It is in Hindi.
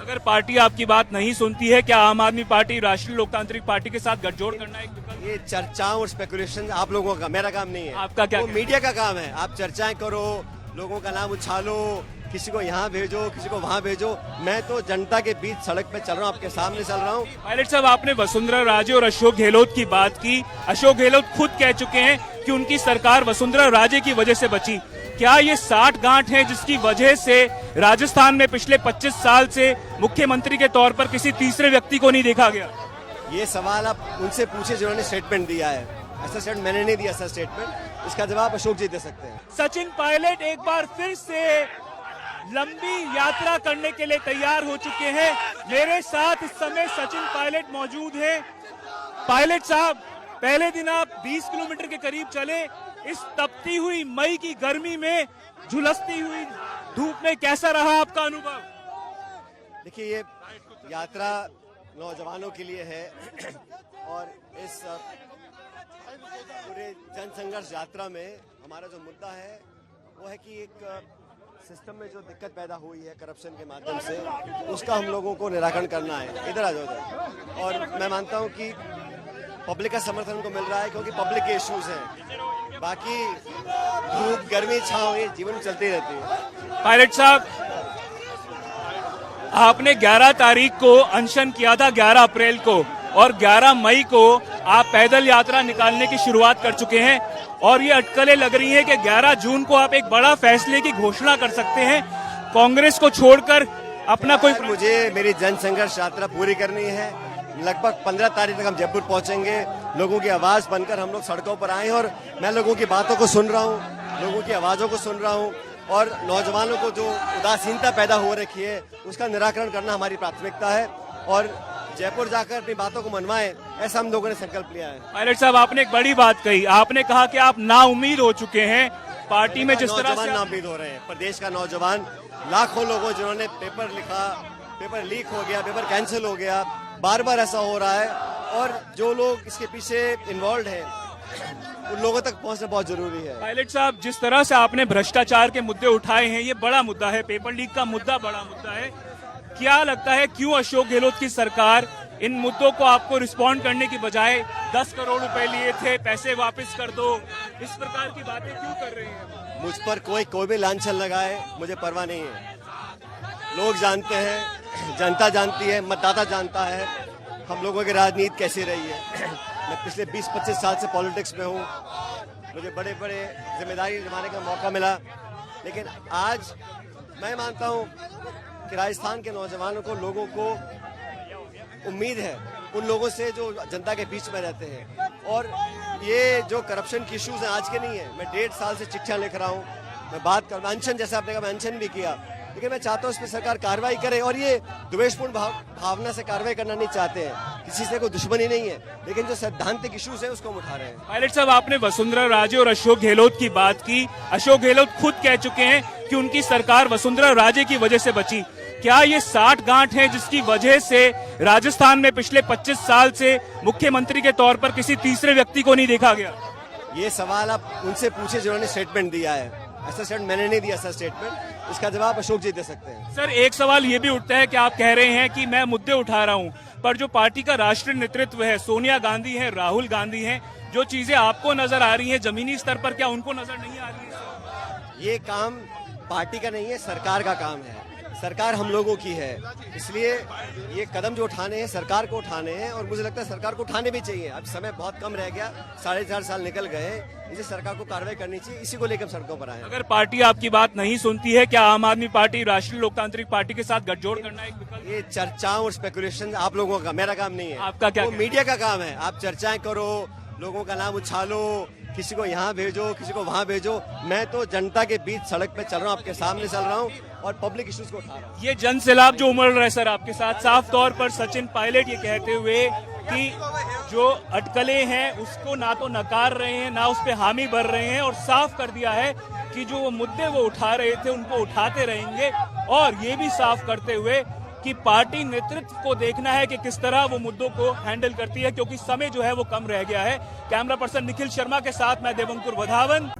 अगर पार्टी आपकी बात नहीं सुनती है, क्या आम आदमी पार्टी राष्ट्रीय लोकतांत्रिक पार्टी के साथ गठजोड़ करना एक विकल्प? ये चर्चाओं और स्पेकुलेशन आप लोगों का, मेरा काम नहीं है। आपका क्या वो कहना है? मीडिया का काम है। आप चर्चाएं करो, लोगों का नाम उछालो, किसी को यहाँ भेजो, किसी को वहाँ भेजो। मैं तो जनता के बीच सड़क पे चल रहा हूँ, आपके सामने चल रहा हूँ। पायलट साहब, आपने वसुंधरा राजे और अशोक गहलोत की बात की। अशोक गहलोत खुद कह चुके हैं कि उनकी सरकार वसुंधरा राजे की वजह से बची। क्या ये 60 गांठ है जिसकी वजह से राजस्थान में पिछले 25 साल से मुख्यमंत्री के तौर पर किसी तीसरे व्यक्ति को नहीं देखा गया? ये सवाल आप उनसे पूछे जिन्होंने स्टेटमेंट दिया है। ऐसा स्टेटमेंट मैंने नहीं दिया, ऐसा स्टेटमेंट। इसका जवाब अशोक जी दे सकते हैं। सचिन पायलट एक बार फिर से लंबी यात्रा करने के लिए तैयार हो चुके हैं। मेरे साथ इस समय सचिन पायलट मौजूद हैं। पायलट साहब, पहले दिन आप 20 किलोमीटर के करीब चले। इस तपती हुई मई की गर्मी में, झुलसती हुई धूप में कैसा रहा आपका अनुभव? देखिए, ये यात्रा नौजवानों के लिए है और इस पूरे जन संघर्ष यात्रा में हमारा जो मुद्दा है वो है कि एक सिस्टम में जो दिक्कत पैदा हुई है करप्शन के माध्यम से, उसका हम लोगों को निराकरण करना है। इधर आ जाओ इधर। और मैं मानता हूं कि पब्लिक का समर्थन को मिल रहा है क्योंकि पब्लिक के इश्यूज हैं। बाकी धूप, गर्मी, छांव ये जीवन में चलती रहती है। पायलट साहब, आपने 11 तारीख को अनशन किया था, 11 अप्रैल को, और 11 मई को आप पैदल यात्रा निकालने की शुरुआत कर चुके हैं और ये अटकलें लग रही हैं कि 11 जून को आप एक बड़ा फैसले की घोषणा कर सकते हैं, कांग्रेस को छोड़कर अपना कोई। मुझे मेरी जन संघर्ष यात्रा पूरी करनी है। लगभग 15 तारीख तक हम जयपुर पहुंचेंगे। लोगों की आवाज बनकर हम लोग सड़कों पर आए हैं और मैं लोगों की बातों को सुन रहा हूं, लोगों की आवाजों को सुन रहा हूं और नौजवानों को जो उदासीनता पैदा हो रखी है उसका निराकरण करना हमारी प्राथमिकता है और जयपुर जाकर अपनी बातों को मनवाएं, ऐसा हम लोगों ने संकल्प लिया है। पायलट साहब, आपने एक बड़ी बात कही। आपने कहा कि आप नाउम्मीद हो चुके हैं पार्टी में। जिस तरह से नाउम्मीद हो रहे हैं प्रदेश का नौजवान, लाखों लोगों जिन्होंने पेपर लिखा, पेपर लीक हो गया, पेपर कैंसिल हो गया, बार बार ऐसा हो रहा है और जो लोग इसके पीछे इन्वॉल्व हैं उन लोगों तक पहुंचना बहुत जरूरी है। पायलट साहब, जिस तरह से आपने भ्रष्टाचार के मुद्दे उठाए हैं, ये बड़ा मुद्दा है, पेपर लीक का मुद्दा बड़ा मुद्दा है। क्या लगता है क्यों अशोक गहलोत की सरकार इन मुद्दों को आपको रिस्पॉन्ड करने की बजाय 10 करोड़ रुपए लिए थे, पैसे वापस कर दो, इस प्रकार की बातें क्यों कर रहे हैं? मुझ पर कोई भी लांछन लगाए, मुझे परवाह नहीं है। लोग जानते हैं, जनता जानती है, मतदाता जानता है हम लोगों की राजनीति कैसी रही है। मैं पिछले 20-25 साल से पॉलिटिक्स में हूँ, मुझे बड़े बड़े जिम्मेदारी निभाने का मौका मिला, लेकिन आज मैं मानता हूँ कि राजस्थान के नौजवानों को, लोगों को उम्मीद है उन लोगों से जो जनता के बीच में रहते हैं। और ये जो करप्शन की इश्यूज हैं आज के नहीं है। मैं 1.5 साल से चिट्ठियां लिख रहा हूँ, मैं बात कर, अनशन जैसा आपने कहा, मैं अनशन भी किया, लेकिन मैं चाहता हूँ इस पर सरकार कार्रवाई करे। और ये द्वेषपूर्ण भावना से कार्रवाई करना नहीं चाहते हैं, किसी से कोई दुश्मनी नहीं है, लेकिन जो सैद्धांतिक इश्यूज है उसको हम उठा रहे हैं। पायलट साहब, आपने वसुंधरा राजे और अशोक गहलोत की बात की। अशोक गहलोत खुद कह चुके हैं कि उनकी सरकार वसुंधरा राजे की वजह से बची। क्या ये 60 गांठ है जिसकी वजह से राजस्थान में पिछले 25 साल से मुख्यमंत्री के तौर पर किसी तीसरे व्यक्ति को नहीं देखा गया? ये सवाल आप उनसे पूछे जिन्होंने स्टेटमेंट दिया है। ऐसा स्टेटमेंट मैंने नहीं दिया, ऐसा स्टेटमेंट। इसका जवाब अशोक जी दे सकते हैं। सर, एक सवाल ये भी उठता है कि आप कह रहे हैं कि मैं मुद्दे उठा रहा हूं, पर जो पार्टी का राष्ट्रीय नेतृत्व है, सोनिया गांधी है, राहुल गांधी है, जो चीजें आपको नजर आ रही हैं जमीनी स्तर पर, क्या उनको नजर नहीं आ रही है? ये काम पार्टी का नहीं है, सरकार का काम है। सरकार हम लोगों की है, इसलिए ये कदम जो उठाने हैं सरकार को उठाने हैं और मुझे लगता है सरकार को उठाने भी चाहिए। अब समय बहुत कम रह गया, 4.5 साल निकल गए, इसे सरकार को कार्रवाई करनी चाहिए। इसी को लेकर सड़कों पर आए। अगर पार्टी आपकी बात नहीं सुनती है, क्या आम आदमी पार्टी राष्ट्रीय लोकतांत्रिक पार्टी के साथ गठजोड़ करना एक विकल्प? ये चर्चाओं और स्पेकुलेशन आप लोगों का, मेरा काम नहीं है। आपका क्या? वो मीडिया का काम है। आप चर्चाएं करो, लोगों का नाम उछालो, किसी को यहाँ भेजो, किसी को वहाँ भेजो। मैं तो जनता के बीच सड़क पे चल रहा हूँ, आपके सामने चल रहा हूँ और पब्लिक इश्यूज को उठा रहा हूँ। ये जन सैलाब जो उमड़ रहा है सर आपके साथ, साफ तौर पर सचिन पायलट ये कहते हुए कि जो अटकलें हैं उसको ना तो नकार रहे हैं, ना उस पे हामी भर रहे हैं, और साफ कर दिया है कि जो वो मुद्दे वो उठा रहे थे उनको उठाते रहेंगे। और ये भी साफ करते हुए कि पार्टी नेतृत्व को देखना है कि किस तरह वो मुद्दों को हैंडल करती है, क्योंकि समय जो है वो कम रह गया है। कैमरा पर्सन निखिल शर्मा के साथ मैं देवंकुर वधावन।